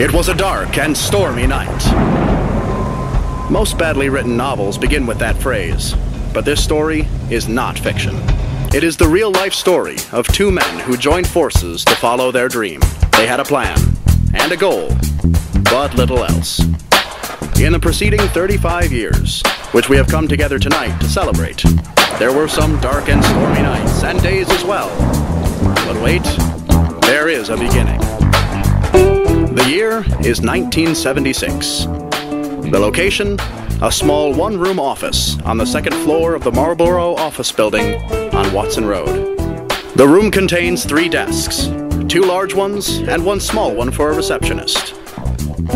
It was a dark and stormy night. Most badly written novels begin with that phrase, but this story is not fiction. It is the real-life story of two men who joined forces to follow their dream. They had a plan and a goal, but little else. In the preceding 35 years, which we have come together tonight to celebrate, there were some dark and stormy nights and days as well. But wait, there is a beginning. The year is 1976. The location, a small one-room office on the second floor of the Marlborough office building on Watson Road. The room contains 3 desks, 2 large ones and 1 small one for a receptionist.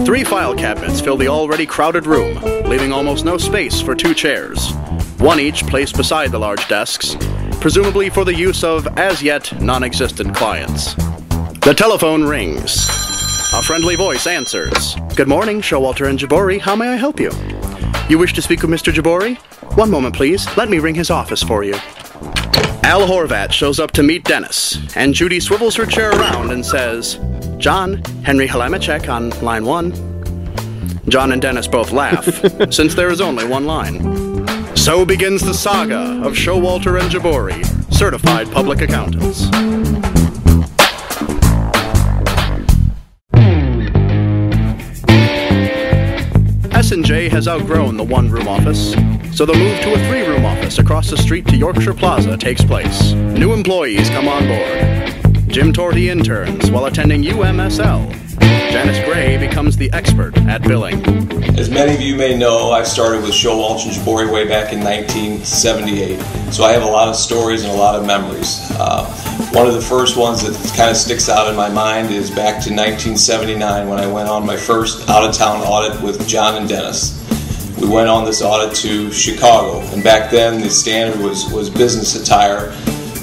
3 file cabinets fill the already crowded room, leaving almost no space for 2 chairs, 1 each placed beside the large desks, presumably for the use of as-yet non-existent clients. The telephone rings. A friendly voice answers. Good morning, Showalter and Jabori. How may I help you? You wish to speak with Mr. Jabori? One moment, please. Let me ring his office for you. Al Horvat shows up to meet Dennis, and Judy swivels her chair around and says, John, Henry Halamachek on line 1. John and Dennis both laugh, since there is only 1 line. So begins the saga of Showalter and Jabori, certified public accountants. S&J has outgrown the one-room office, so the move to a 3-room office across the street to Yorkshire Plaza takes place. New employees come on board. Jim Torty interns while attending UMSL. Janice Gray becomes the expert at billing. As many of you may know, I started with Showalter and Jabori way back in 1978, so I have a lot of stories and a lot of memories. One of the first ones that kind of sticks out in my mind is back to 1979 when I went on my first out-of-town audit with John and Dennis. We went on this audit to Chicago, and back then the standard was business attire.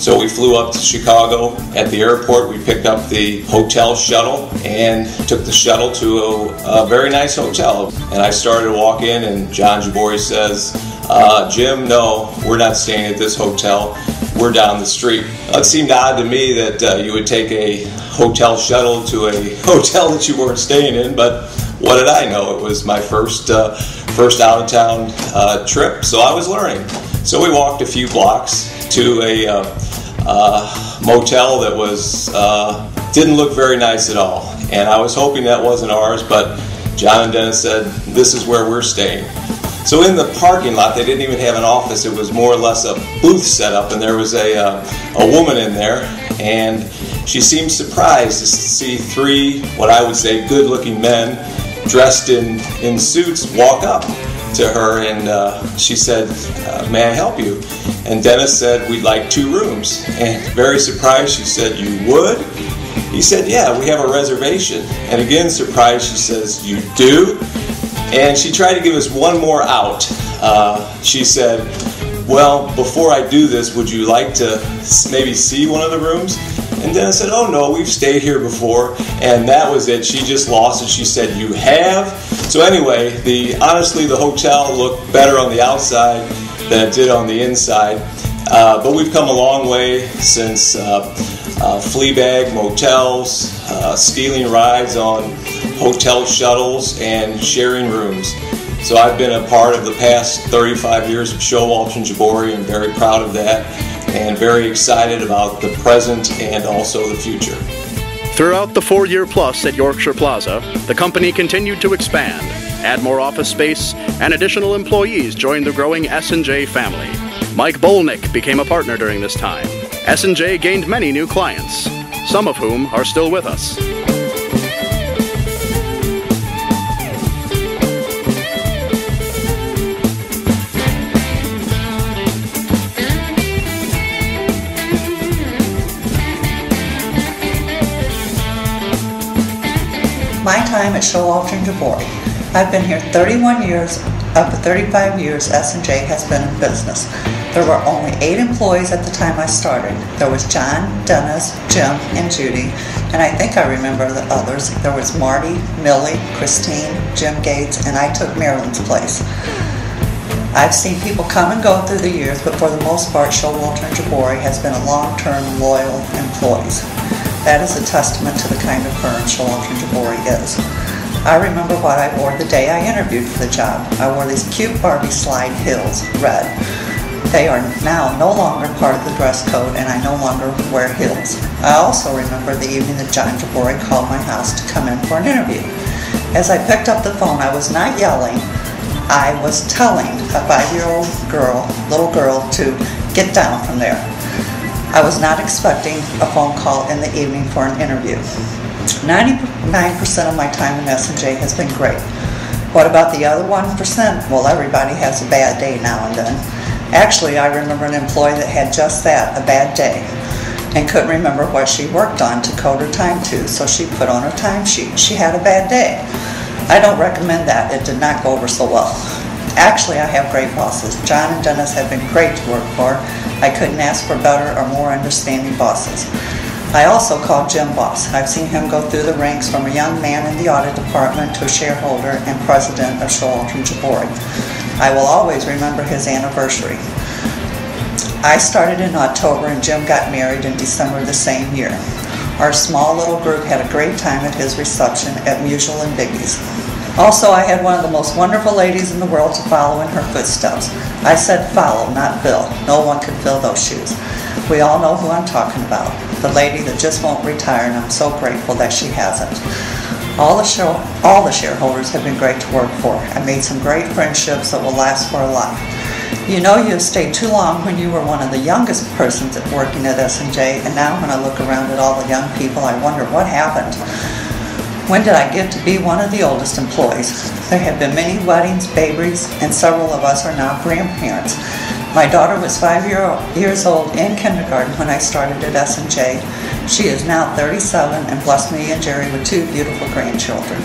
So we flew up to Chicago. At the airport, we picked up the hotel shuttle and took the shuttle to a very nice hotel. And I started to walk in, and John Jabori says, Jim, no, we're not staying at this hotel. We're down the street. It seemed odd to me that you would take a hotel shuttle to a hotel that you weren't staying in, but what did I know? It was my first out-of-town trip, so I was learning. So we walked a few blocks to a motel that was didn't look very nice at all, and I was hoping that wasn't ours, but John and Dennis said, this is where we're staying. So in the parking lot, they didn't even have an office. It was more or less a booth set up, and there was a woman in there, and she seemed surprised to see 3, what I would say, good-looking men dressed in suits walk up to her, and she said, may I help you? And Dennis said, we'd like 2 rooms. And very surprised, she said, you would? He said, yeah, we have a reservation. And again, surprised, she says, you do? And she tried to give us one more out. She said, well, before I do this, would you like to maybe see one of the rooms? And Dennis said, oh no, we've stayed here before. And that was it. She just lost it. She said, you have? So anyway, honestly, the hotel looked better on the outside than it did on the inside. But we've come a long way since Fleabag motels, stealing rides on hotel shuttles, and sharing rooms. So I've been a part of the past 35 years of Showalter and Jabori, and very proud of that, and very excited about the present and also the future. Throughout the 4-year plus at Yorkshire Plaza, the company continued to expand, add more office space, and additional employees joined the growing S&J family. Mike Bolnick became a partner during this time. S&J gained many new clients, some of whom are still with us. My time at Showalter and Jabori. I've been here 31 years. Of the 35 years S&J has been in business. There were only 8 employees at the time I started. There was John, Dennis, Jim, and Judy, and I think I remember the others. There was Marty, Millie, Christine, Jim Gates, and I took Marilyn's place. I've seen people come and go through the years, but for the most part, Showalter and Jabori has been a long-term, loyal employees. That is a testament to the kind of firm Showalter and Jabori is. I remember what I wore the day I interviewed for the job. I wore these cute Barbie slide heels, red. They are now no longer part of the dress code, and I no longer wear heels. I also remember the evening that John Jabouri called my house to come in for an interview. As I picked up the phone, I was not yelling. I was telling a 5-year-old little girl, to get down from there. I was not expecting a phone call in the evening for an interview. 99% of my time in S&J has been great. What about the other 1%? Well, everybody has a bad day now and then. Actually, I remember an employee that had just that, a bad day, and couldn't remember what she worked on to code her time to, so she put on her time sheet. She had a bad day. I don't recommend that. It did not go over so well. Actually, I have great bosses. John and Dennis have been great to work for. I couldn't ask for better or more understanding bosses. I also call Jim boss. I've seen him go through the ranks from a young man in the audit department to a shareholder and president of Showalter Jabouri. I will always remember his anniversary. I started in October and Jim got married in December the same year. Our small little group had a great time at his reception at Musial and Biggie's. Also, I had one of the most wonderful ladies in the world to follow in her footsteps. I said follow, not bill. No one could fill those shoes. We all know who I'm talking about. The lady that just won't retire, and I'm so grateful that she hasn't. All the shareholders have been great to work for. I made some great friendships that will last for a life. You know you have stayed too long when you were one of the youngest persons working at S&J, and now when I look around at all the young people, I wonder what happened. When did I get to be one of the oldest employees? There have been many weddings, babies, and several of us are now grandparents. My daughter was 5 years old in kindergarten when I started at S&J. She is now 37 and blessed me and Jerry with 2 beautiful grandchildren.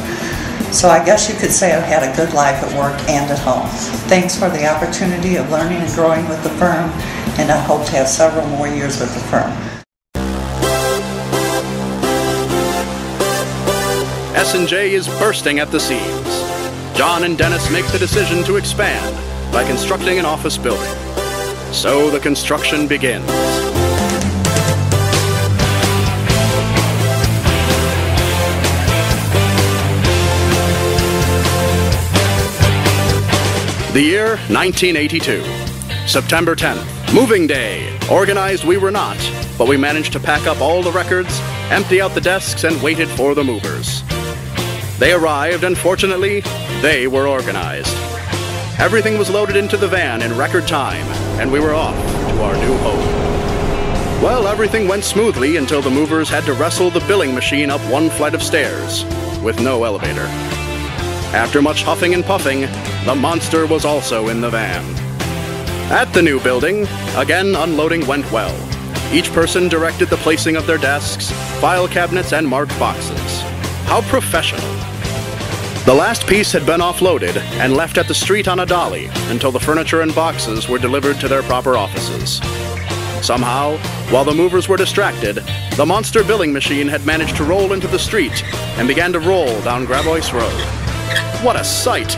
So I guess you could say I've had a good life at work and at home. Thanks for the opportunity of learning and growing with the firm, and I hope to have several more years with the firm. S&J is bursting at the seams. John and Dennis make the decision to expand by constructing an office building. So the construction begins. The year 1982. September 10th. Moving day. Organized we were not, but we managed to pack up all the records, empty out the desks, and waited for the movers. They arrived, and fortunately, they were organized. Everything was loaded into the van in record time, and we were off to our new home. Well, everything went smoothly until the movers had to wrestle the billing machine up one flight of stairs, with no elevator. After much huffing and puffing, the monster was also in the van. At the new building, again unloading went well. Each person directed the placing of their desks, file cabinets, and marked boxes. How professional. The last piece had been offloaded and left at the street on a dolly until the furniture and boxes were delivered to their proper offices. Somehow, while the movers were distracted, the monster billing machine had managed to roll into the street and began to roll down Gravois Road. What a sight!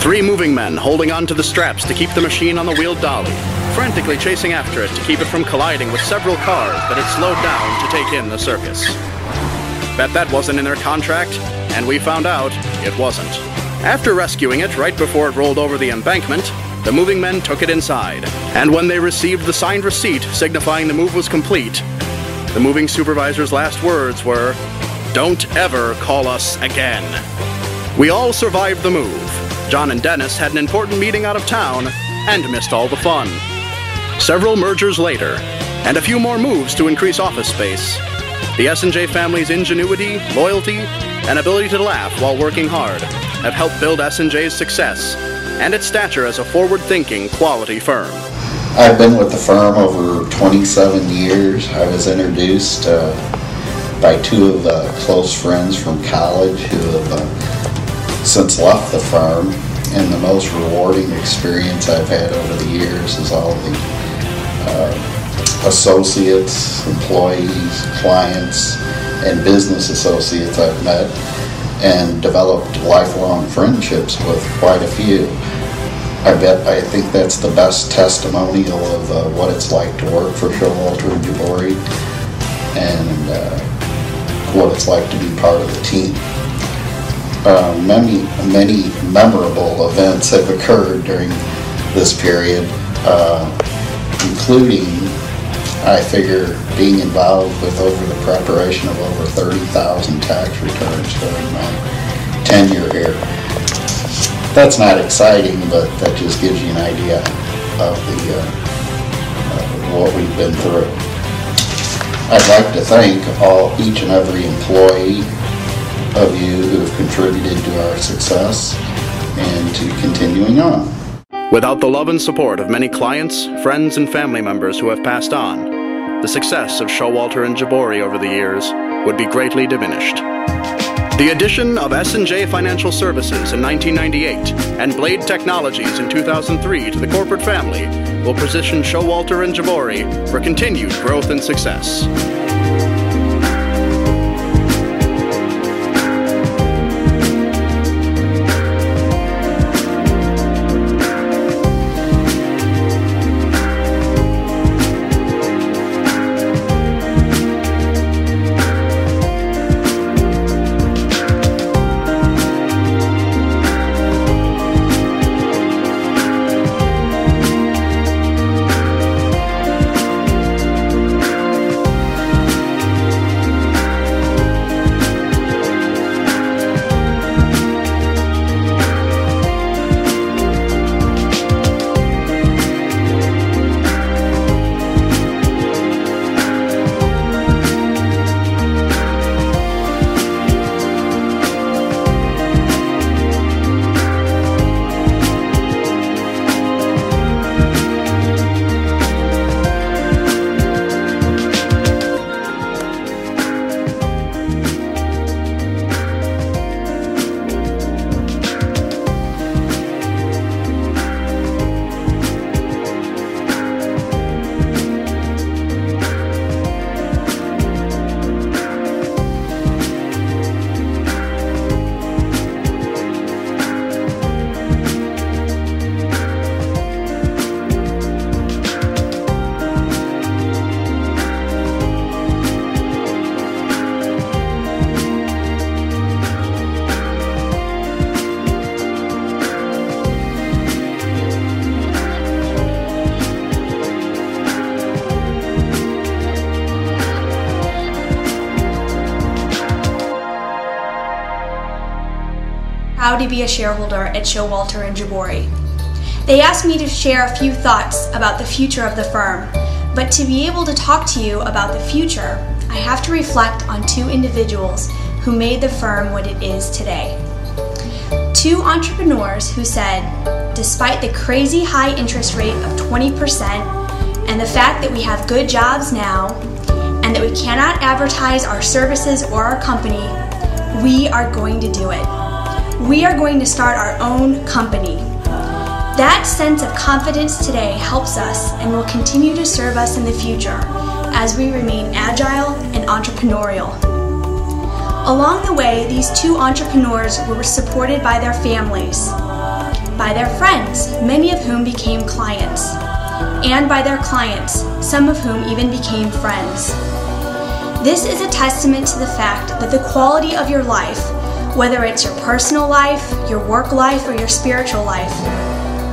3 moving men holding onto the straps to keep the machine on the wheeled dolly, frantically chasing after it to keep it from colliding with several cars that had slowed down to take in the circus. Bet that wasn't in their contract, and we found out it wasn't. After rescuing it right before it rolled over the embankment, the moving men took it inside, and when they received the signed receipt signifying the move was complete, the moving supervisor's last words were, "Don't ever call us again." We all survived the move. John and Dennis had an important meeting out of town and missed all the fun. Several mergers later, and a few more moves to increase office space, the S&J family's ingenuity, loyalty, and ability to laugh while working hard have helped build S&J's success and its stature as a forward-thinking, quality firm. I've been with the firm over 27 years. I was introduced by 2 of the close friends from college who have since left the firm, and the most rewarding experience I've had over the years is all the associates, employees, clients, and business associates I've met and developed lifelong friendships with quite a few. I think that's the best testimonial of what it's like to work for Showalter and Jabouri, and what it's like to be part of the team. Many memorable events have occurred during this period, including, I figure, being involved with the preparation of over 30,000 tax returns during my tenure here. That's not exciting, but that just gives you an idea of what we've been through. I'd like to thank each and every employee of you who have contributed to our success and to continuing on. Without the love and support of many clients, friends, and family members who have passed on, the success of Showalter and Jabouri over the years would be greatly diminished. The addition of S&J Financial Services in 1998 and Blade Technologies in 2003 to the corporate family will position Showalter and Jabouri for continued growth and success. Proud to be a shareholder at Showalter and Jabouri. They asked me to share a few thoughts about the future of the firm, but to be able to talk to you about the future, I have to reflect on two individuals who made the firm what it is today. Two entrepreneurs who said, despite the crazy high interest rate of 20% and the fact that we have good jobs now and that we cannot advertise our services or our company, we are going to do it. We are going to start our own company. That sense of confidence today helps us and will continue to serve us in the future as we remain agile and entrepreneurial. Along the way, these two entrepreneurs were supported by their families, by their friends, many of whom became clients, and by their clients, some of whom even became friends. This is a testament to the fact that the quality of your life, whether it's your personal life, your work life, or your spiritual life,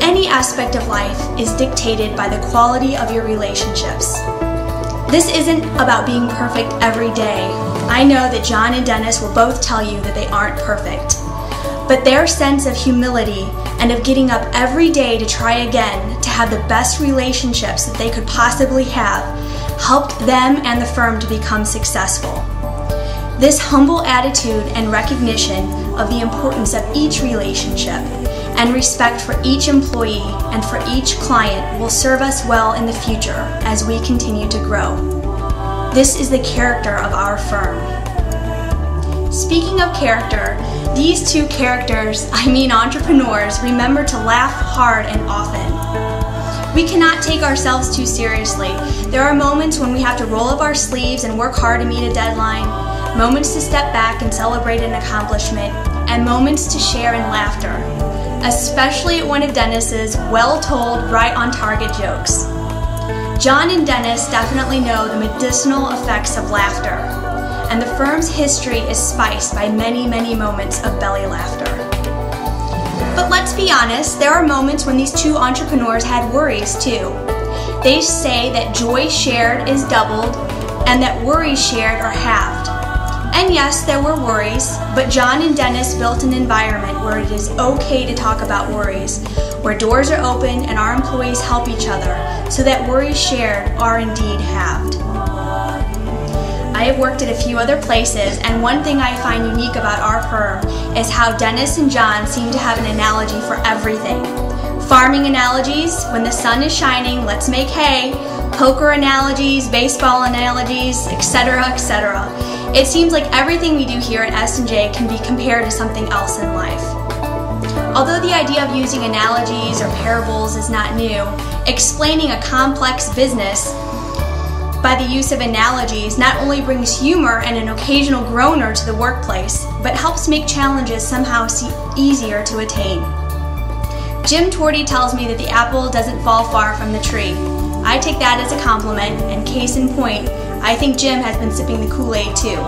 any aspect of life is dictated by the quality of your relationships. This isn't about being perfect every day. I know that John and Dennis will both tell you that they aren't perfect. But their sense of humility and of getting up every day to try again to have the best relationships that they could possibly have helped them and the firm to become successful. This humble attitude and recognition of the importance of each relationship and respect for each employee and for each client will serve us well in the future as we continue to grow. This is the character of our firm. Speaking of character, these two characters, entrepreneurs, remember to laugh hard and often. We cannot take ourselves too seriously. There are moments when we have to roll up our sleeves and work hard to meet a deadline, moments to step back and celebrate an accomplishment, and moments to share in laughter, especially at one of Dennis's well-told, right-on-target jokes. John and Dennis definitely know the medicinal effects of laughter, and the firm's history is spiced by many, many moments of belly laughter. But let's be honest, there are moments when these two entrepreneurs had worries too. They say that joy shared is doubled and that worries shared are halved. And yes, there were worries, but John and Dennis built an environment where it is okay to talk about worries, where doors are open and our employees help each other, so that worries shared are indeed halved. I have worked at a few other places, and one thing I find unique about our firm is how Dennis and John seem to have an analogy for everything. Farming analogies, when the sun is shining, let's make hay. Poker analogies, baseball analogies, etc., etc. It seems like everything we do here at S&J can be compared to something else in life. Although the idea of using analogies or parables is not new, explaining a complex business by the use of analogies not only brings humor and an occasional groaner to the workplace, but helps make challenges somehow easier to attain. Jim Torty tells me that the apple doesn't fall far from the tree. I take that as a compliment, and case in point, I think Jim has been sipping the Kool-Aid too.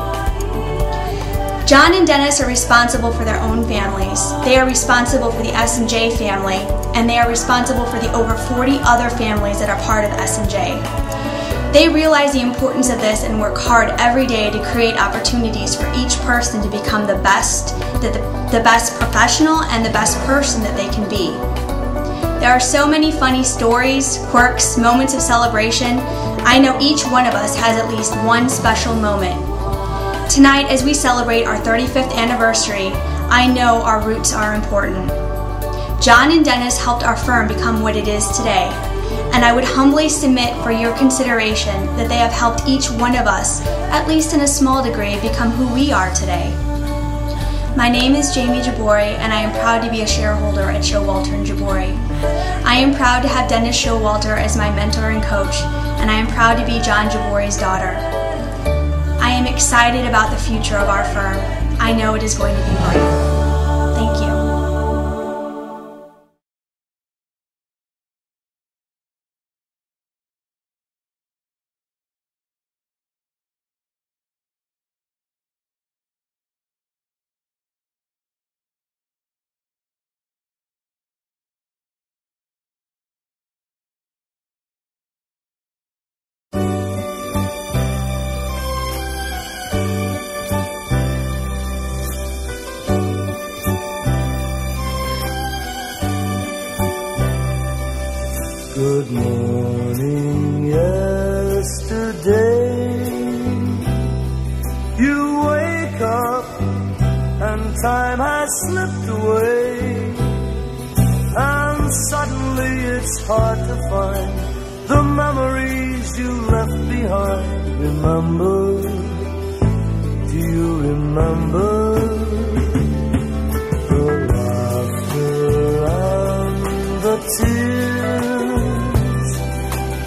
John and Dennis are responsible for their own families. They are responsible for the S&J family, and they are responsible for the over 40 other families that are part of S&J. They realize the importance of this and work hard every day to create opportunities for each person to become the best professional and the best person that they can be. There are so many funny stories, quirks, moments of celebration. I know each one of us has at least one special moment. Tonight, as we celebrate our 35th anniversary, I know our roots are important. John and Dennis helped our firm become what it is today, and I would humbly submit for your consideration that they have helped each one of us, at least in a small degree, become who we are today. My name is Jamie Jabori, and I am proud to be a shareholder at Showalter & Jabori. I am proud to have Dennis Showalter as my mentor and coach, and I am proud to be John Jabori's daughter. I am excited about the future of our firm. I know it is going to be bright. Thank you. Good morning, yesterday. You wake up and time has slipped away, and suddenly it's hard to find the memories you left behind. Remember, do you remember the laughter and the tears,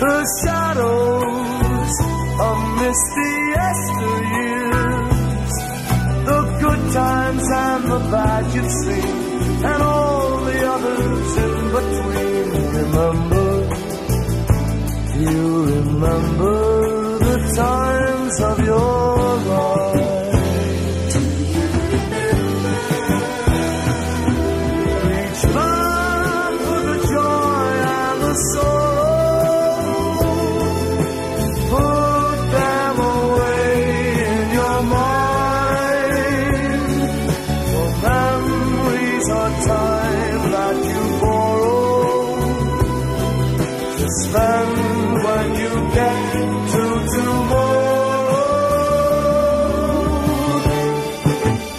the shadows of misty yesteryears, the good times and the bad you've seen, and all the others in between? Remember, do you remember the times of your life? Reach back for the joy and the sorrow, put them away in your mind, for memories are time that you borrow to spend when you get to tomorrow.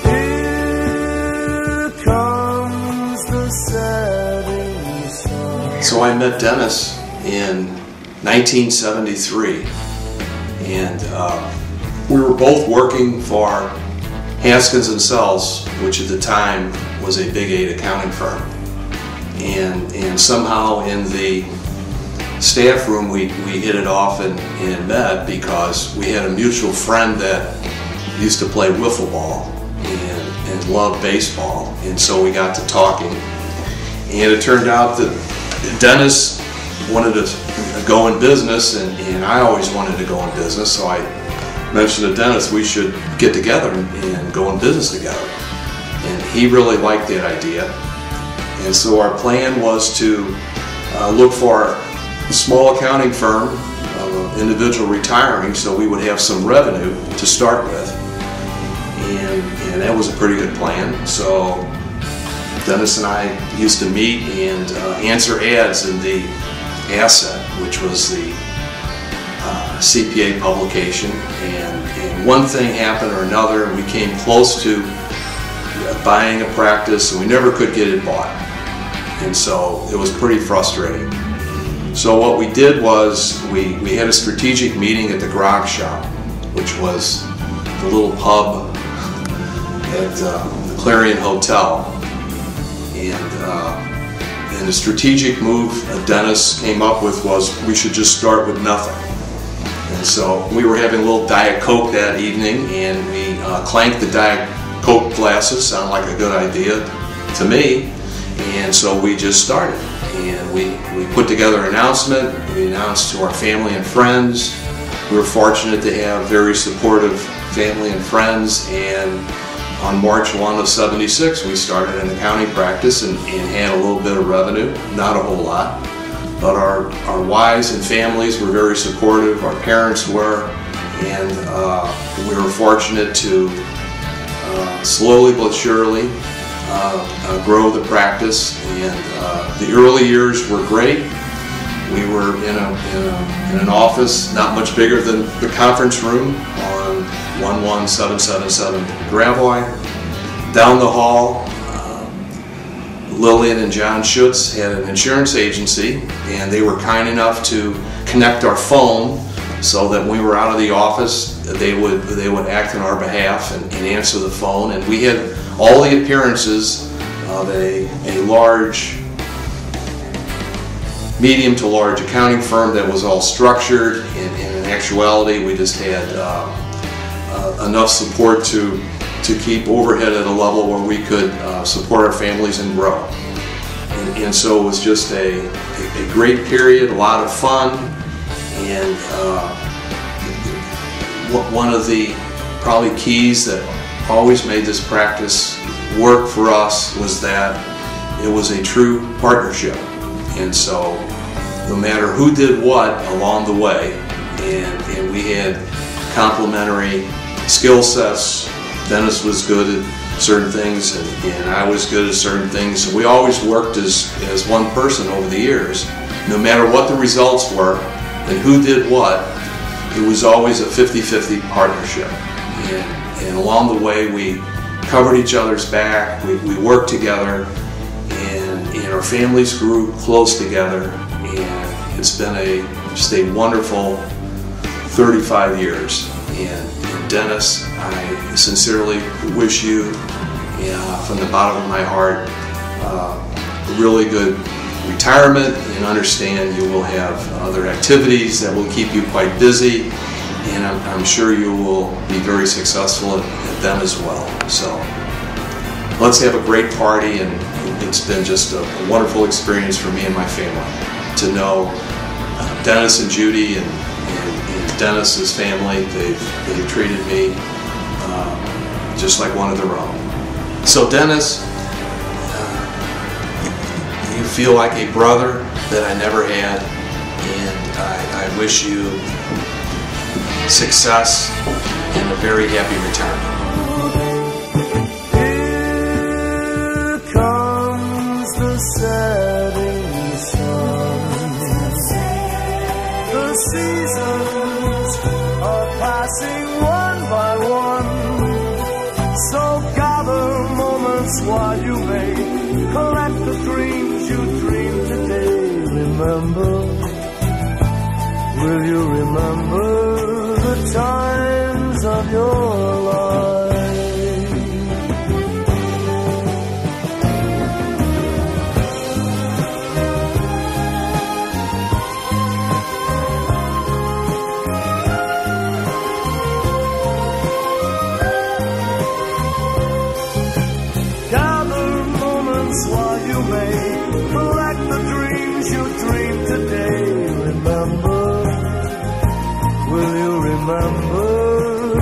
Here comes the setting sun. So I met Dennis in 1973, and we were both working for Haskins & Sells, which at the time was a Big 8 accounting firm. And somehow in the staff room we hit it off and met because we had a mutual friend that used to play wiffle ball and loved baseball, and so we got to talking, and it turned out that Dennis wanted to go in business, and I always wanted to go in business, so I mentioned to Dennis we should get together and go in business together. And he really liked that idea. And so our plan was to look for a small accounting firm of an individual retiring so we would have some revenue to start with. And that was a pretty good plan. So Dennis and I used to meet and answer ads in the Asset, which was the CPA publication. And one thing happened or another, and we came close to buying a practice, and we never could get it bought. And so it was pretty frustrating. So what we did was we had a strategic meeting at the Grog Shop, which was the little pub at the Clarion Hotel. And the strategic move that Dennis came up with was we should just start with nothing. And so we were having a little Diet Coke that evening, and we clanked the Diet Coke glasses. Sounded like a good idea to me. And so we just started. And we put together an announcement. We announced to our family and friends. We were fortunate to have very supportive family and friends. And on March 1 of '76, we started an accounting practice and had a little bit of revenue, not a whole lot. But our wives and families were very supportive, our parents were, and we were fortunate to slowly but surely grow the practice. And the early years were great. We were in an office not much bigger than the conference room on 11777 Gravois. Down the hall, Lillian and John Schutz had an insurance agency, and they were kind enough to connect our phone so that when we were out of the office, they would act on our behalf and answer the phone. And we had all the appearances of a large, medium to large accounting firm that was all structured. In actuality, we just had enough support to keep overhead at a level where we could support our families and grow. And so it was just a great period, a lot of fun. And one of the probably keys that always made this practice work for us was that it was a true partnership. And so no matter who did what along the way, and we had complementary skill sets. Dennis was good at certain things, and I was good at certain things. So we always worked as one person over the years. No matter what the results were and who did what, it was always a 50-50 partnership. And along the way, we covered each other's back, we worked together, and our families grew close together. And it's been just a wonderful 35 years. And Dennis, I sincerely wish you, from the bottom of my heart, a really good retirement, and understand you will have other activities that will keep you quite busy, and I'm sure you will be very successful at them as well. So let's have a great party, and it's been just a wonderful experience for me and my family to know Dennis and Judy and Dennis's family. They've treated me just like one of their own. So Dennis, you feel like a brother that I never had, and I wish you success and a very happy retirement. Here comes the setting sun. The seasons are passing one by one. So gather moments while you may collect the dreams you dreamed today. Remember, will you remember the times of your life? Gather moments while you may collect the dreams you dreamed today. Remember, will you remember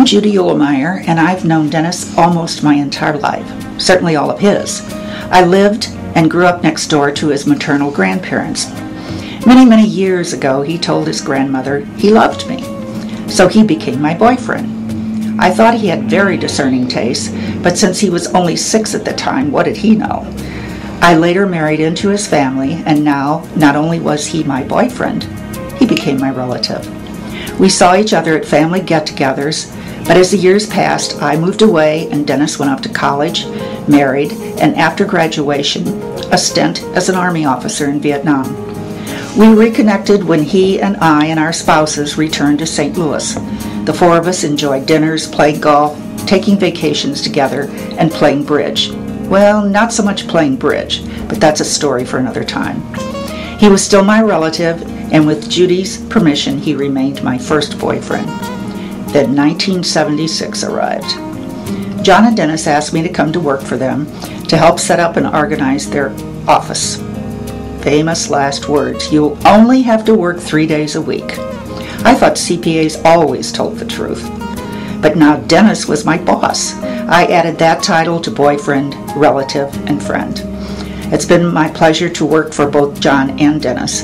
I'm Judy Uhlmeyer, and I've known Dennis almost my entire life, certainly all of his. I lived and grew up next door to his maternal grandparents. Many, many years ago, he told his grandmother he loved me, so he became my boyfriend. I thought he had very discerning tastes, but since he was only 6 at the time, what did he know? I later married into his family, and now, not only was he my boyfriend, he became my relative. We saw each other at family get-togethers, but as the years passed, I moved away and Dennis went off to college, married, and after graduation, a stint as an Army officer in Vietnam. We reconnected when he and I and our spouses returned to St. Louis. The 4 of us enjoyed dinners, playing golf, taking vacations together, and playing bridge. Well, not so much playing bridge, but that's a story for another time. He was still my relative, and with Judy's permission, he remained my first boyfriend. Then 1976 arrived. John and Dennis asked me to come to work for them to help set up and organize their office. Famous last words, "You'll only have to work 3 days a week." I thought CPAs always told the truth. But now Dennis was my boss. I added that title to boyfriend, relative, and friend. It's been my pleasure to work for both John and Dennis.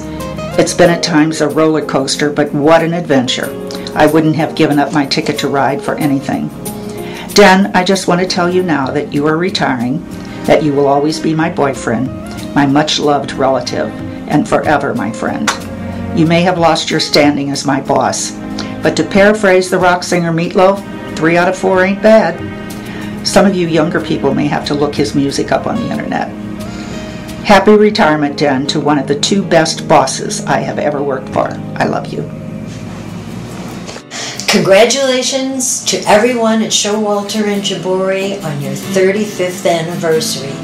It's been at times a roller coaster, but what an adventure. I wouldn't have given up my ticket to ride for anything. Den, I just want to tell you now that you are retiring, that you will always be my boyfriend, my much-loved relative, and forever my friend. You may have lost your standing as my boss, but to paraphrase the rock singer Meatloaf, 3 out of 4 ain't bad. Some of you younger people may have to look his music up on the internet. Happy retirement, Den, to one of the 2 best bosses I have ever worked for. I love you. Congratulations to everyone at Showalter and Jabouri on your 35th anniversary.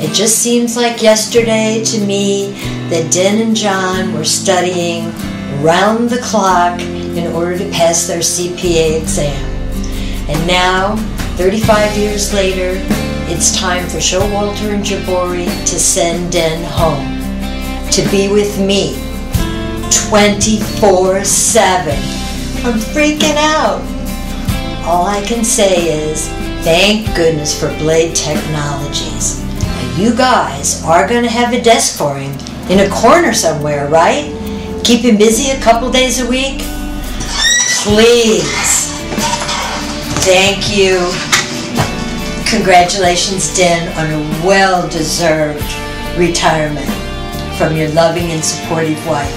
It just seems like yesterday to me that Den and John were studying round the clock in order to pass their CPA exam. And now, 35 years later, it's time for Showalter and Jabouri to send Den home, to be with me 24/7. I'm freaking out. All I can say is, thank goodness for Blade Technologies. Now you guys are going to have a desk for him in a corner somewhere, right? Keep him busy a couple days a week? Please. Thank you. Congratulations, Den, on a well-deserved retirement from your loving and supportive wife.